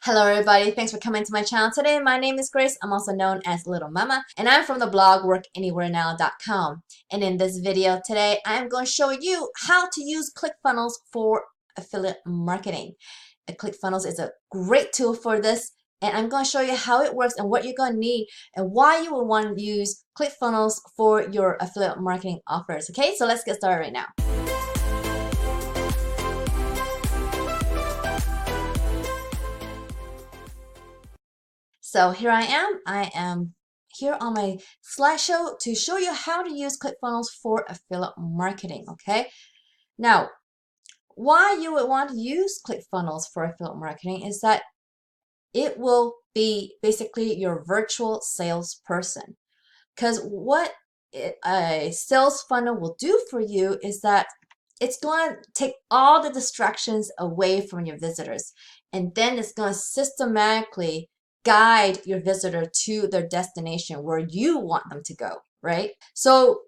Hello everybody, thanks for coming to my channel today. My name is Grace. I'm also known as Littlemama, and I'm from the blog workanywherenow.com. And in this video today, I'm going to show you how to use ClickFunnels for affiliate marketing. ClickFunnels is a great tool for this, and I'm going to show you how it works and what you're going to need and why you will want to use ClickFunnels for your affiliate marketing offers. Okay, so let's get started right now. So here I am. I am here on my slideshow to show you how to use ClickFunnels for affiliate marketing. Okay. Now, why you would want to use ClickFunnels for affiliate marketing is that it will be basically your virtual salesperson. Because what a sales funnel will do for you is that it's going to take all the distractions away from your visitors, and then it's going to systematically guide your visitor to their destination where you want them to go, right? So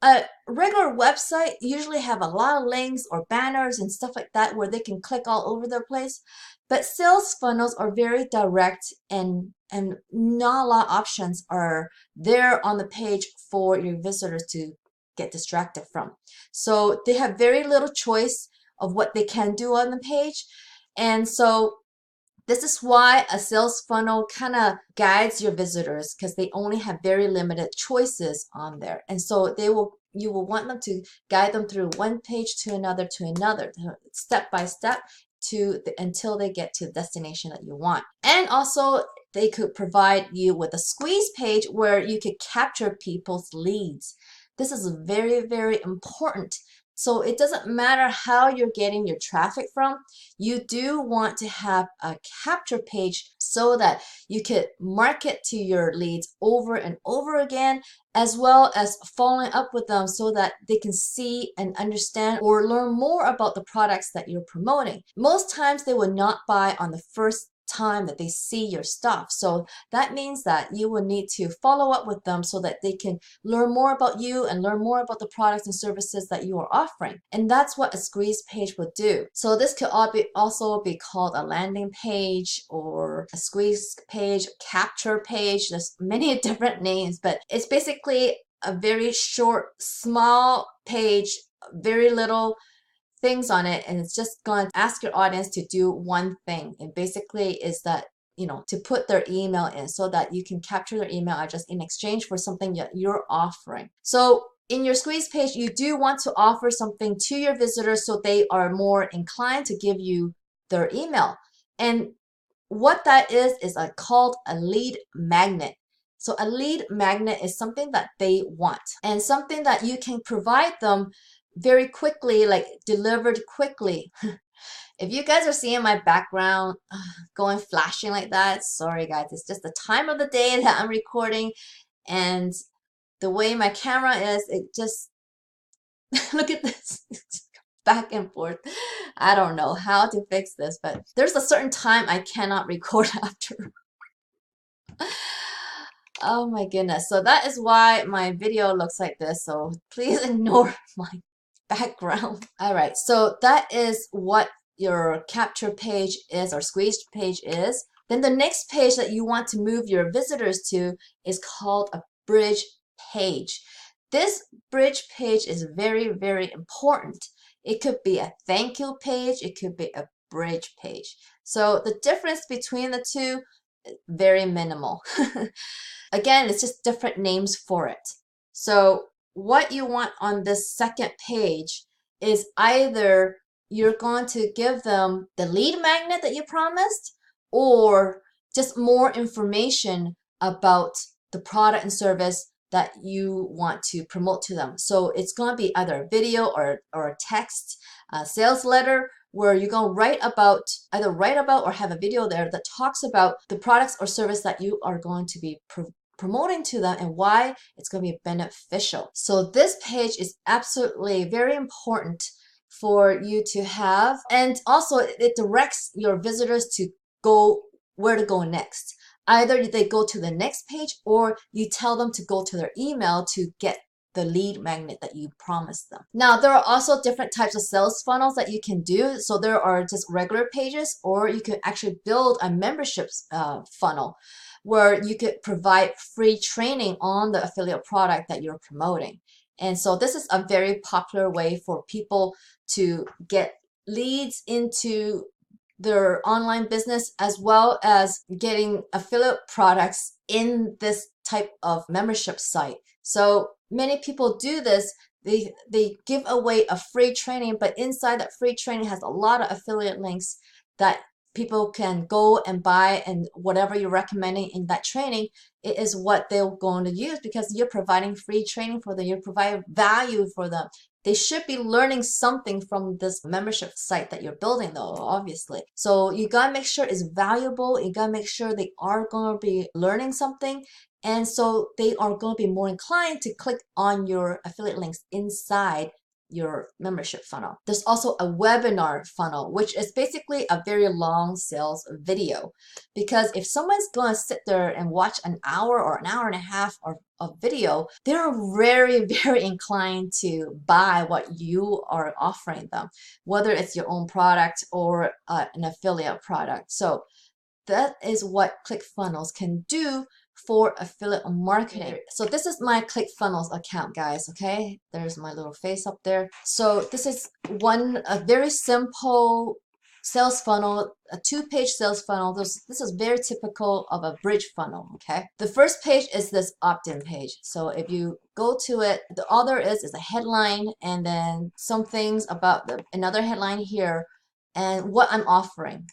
a regular website usually have a lot of links or banners and stuff like that where they can click all over their place, but sales funnels are very direct, and not a lot of options are there on the page for your visitors to get distracted from. So they have very little choice of what they can do on the page, and so this is why a sales funnel kind of guides your visitors, because they only have very limited choices on there. And so you will want them to guide them through one page to another, step by step until they get to the destination that you want. And also they could provide you with a squeeze page where you could capture people's leads. This is very, very important. So it doesn't matter how you're getting your traffic from, you do want to have a capture page so that you could market to your leads over and over again, as well as following up with them so that they can see and understand or learn more about the products that you're promoting. Most times they will not buy on the first time that they see your stuff. So that means that you will need to follow up with them so that they can learn more about you and learn more about the products and services that you are offering. And that's what a squeeze page will do. So this could also be called a landing page or a squeeze page, capture page. There's many different names, but it's basically a very short, small page, very little things on it, and it's just going to ask your audience to do one thing, and basically is that, you know, to put their email in so that you can capture their email address in exchange for something that you're offering. So in your squeeze page, you do want to offer something to your visitors so they are more inclined to give you their email. And what that is called a lead magnet. So a lead magnet is something that they want and something that you can provide them very quickly, like delivered quickly. If you guys are seeing my background going flashing like that, sorry guys, it's just the time of the day that I'm recording, and the way my camera is, it just look at this back and forth. I don't know how to fix this, but there's a certain time I cannot record after. Oh my goodness. So that is why my video looks like this, so please ignore my background. All right, so that is what your capture page is or squeeze page is. Then the next page that you want to move your visitors to is called a bridge page. This bridge page is very, very important. It could be a thank you page, it could be a bridge page. So the difference between the two, very minimal. Again, it's just different names for it. So what you want on this second page is either you're going to give them the lead magnet that you promised, or just more information about the product and service that you want to promote to them. So it's going to be either a video or a text, a sales letter, where you're going to either write about or have a video there that talks about the products or service that you are going to be promoting to them and why it's going to be beneficial. So this page is absolutely very important for you to have, and also it directs your visitors to go where to go next. Either they go to the next page, or you tell them to go to their email to get the lead magnet that you promised them. Now, there are also different types of sales funnels that you can do. So there are just regular pages, or you can actually build a membership funnel where you could provide free training on the affiliate product that you're promoting. And so this is a very popular way for people to get leads into their online business, as well as getting affiliate products in this type of membership site. So many people do this. They give away a free training, but inside that free training has a lot of affiliate links that people can go and buy, and whatever you're recommending in that training, it is what they're going to use, because you're providing free training for them. You're providing value for them. They should be learning something from this membership site that you're building, though, obviously. So you gotta make sure it's valuable. You gotta make sure they are going to be learning something. And so they are going to be more inclined to click on your affiliate links inside your membership funnel. There's also a webinar funnel, which is basically a very long sales video, because if someone's going to sit there and watch an hour or an hour and a half of video, they're very, very inclined to buy what you are offering them, whether it's your own product or an affiliate product. So that is what ClickFunnels can do for affiliate marketing. So this is my ClickFunnels account, guys. Okay, there's my little face up there. So this is a very simple sales funnel, a 2-page sales funnel. This is very typical of a bridge funnel. Okay, the first page is this opt-in page. So if you go to it, all there is a headline, and then some things about another headline here, and what I'm offering.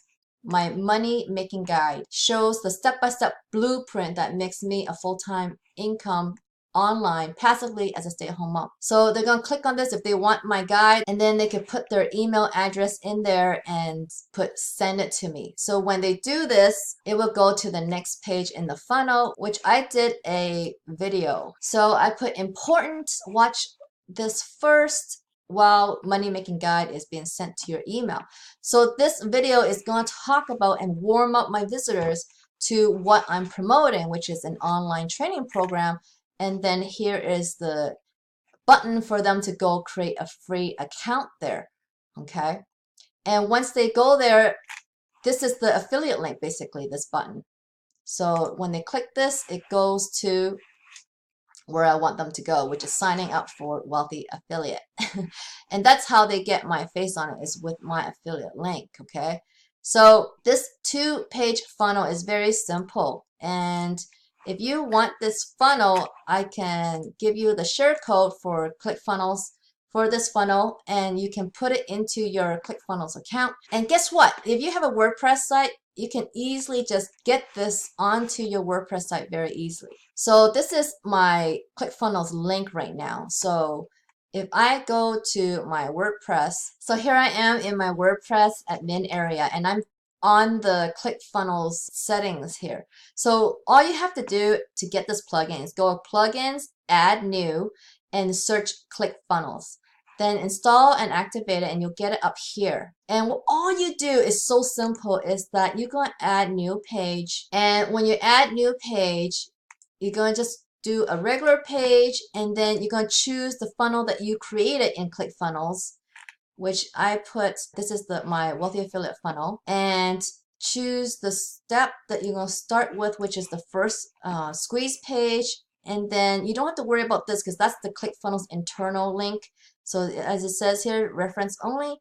My money making guide shows the step-by-step blueprint that makes me a full-time income online passively as a stay-at-home mom. So they're going to click on this if they want my guide, and then they can put their email address in there and put send it to me. So when they do this, it will go to the next page in the funnel, which I did a video. So I put important, watch this first while money making guide is being sent to your email. So this video is going to talk about and warm up my visitors to what I'm promoting, which is an online training program. And then here is the button for them to go create a free account there. Okay. And once they go there, this is the affiliate link, basically, this button. So when they click this, it goes to where I want them to go, which is signing up for Wealthy Affiliate. And that's how they get my face on it, is with my affiliate link. Okay, so this 2-page funnel is very simple, and if you want this funnel, I can give you the share code for ClickFunnels for this funnel, and you can put it into your ClickFunnels account. And guess what? If you have a WordPress site, you can easily just get this onto your WordPress site very easily. So this is my ClickFunnels link right now. So if I go to my WordPress, so here I am in my WordPress admin area, and I'm on the ClickFunnels settings here. So all you have to do to get this plugin is go to Plugins, Add New, and search ClickFunnels. Then install and activate it, and you'll get it up here. And all you do is so simple, is that you're going to add new page. And when you add new page, you're going to just do a regular page, and then you're going to choose the funnel that you created in ClickFunnels, which I put, this is my Wealthy Affiliate funnel, and choose the step that you're going to start with, which is the first squeeze page. And then you don't have to worry about this, because that's the ClickFunnels internal link. So as it says here, reference only.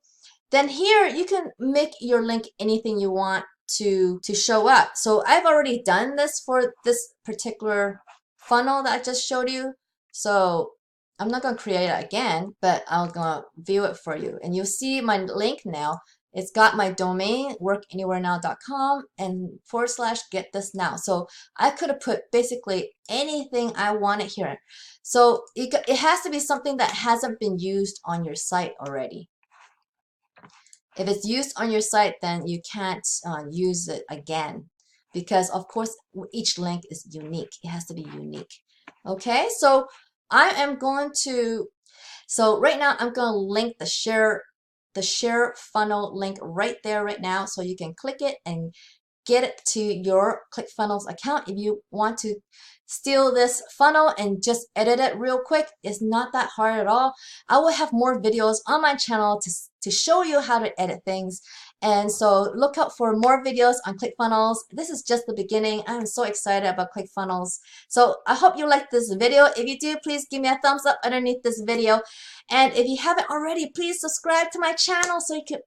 Then here you can make your link anything you want to show up. So I've already done this for this particular funnel that I just showed you. So I'm not going to create it again, but I'm going to view it for you. And you'll see my link now. It's got my domain, workanywherenow.com, and / get this now. So I could have put basically anything I wanted here. So it has to be something that hasn't been used on your site already. If it's used on your site, then you can't use it again, because of course each link is unique. It has to be unique. Okay, so I am going to, so right now I'm going to link the share funnel link right there right now, so you can click it and get it to your ClickFunnels account. If you want to steal this funnel and just edit it real quick, it's not that hard at all. I will have more videos on my channel to show you how to edit things. And so look out for more videos on ClickFunnels. This is just the beginning. I'm so excited about ClickFunnels. So I hope you like this video. If you do, please give me a thumbs up underneath this video. And if you haven't already, please subscribe to my channel so you can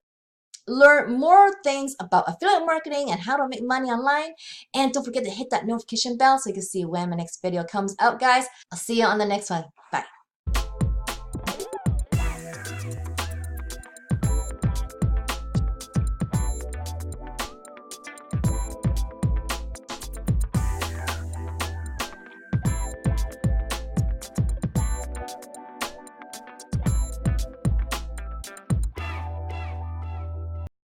learn more things about affiliate marketing and how to make money online. And don't forget to hit that notification bell so you can see when my next video comes out, guys. I'll see you on the next one.